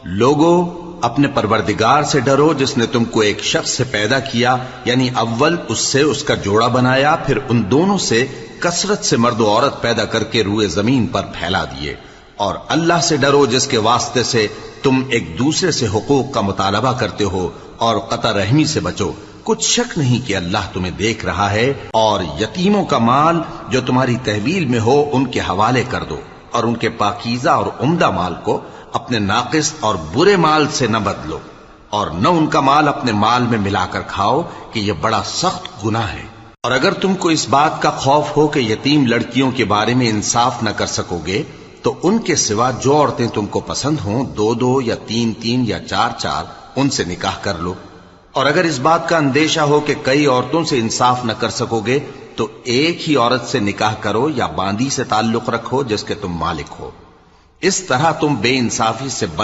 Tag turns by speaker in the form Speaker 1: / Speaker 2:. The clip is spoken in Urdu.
Speaker 1: لوگو اپنے پروردگار سے ڈرو جس نے تم کو ایک شخص سے پیدا کیا، یعنی اول اس سے اس کا جوڑا بنایا، پھر ان دونوں سے کثرت سے مرد و عورت پیدا کر کے روئے زمین پر پھیلا دیے، اور اللہ سے ڈرو جس کے واسطے سے تم ایک دوسرے سے حقوق کا مطالبہ کرتے ہو، اور قطع رحمی سے بچو، کچھ شک نہیں کہ اللہ تمہیں دیکھ رہا ہے، اور یتیموں کا مال جو تمہاری تحویل میں ہو ان کے حوالے کر دو، اور ان کے پاکیزہ اور عمدہ مال کو اپنے ناقص اور برے مال سے نہ بدلو، اور نہ ان کا مال اپنے مال میں ملا کر کھاؤ کہ یہ بڑا سخت گناہ ہے۔ اور اگر تم کو اس بات کا خوف ہو کہ یتیم لڑکیوں کے بارے میں انصاف نہ کر سکو گے تو ان کے سوا جو عورتیں تم کو پسند ہوں، 2 یا 3 یا 4 ان سے نکاح کر لو۔ اور اگر اس بات کا اندیشہ ہو کہ کئی عورتوں سے انصاف نہ کر سکو گے تو ایک ہی عورت سے نکاح کرو یا باندی سے تعلق رکھو جس کے تم مالک ہو، اس طرح تم بے انصافی سے بچ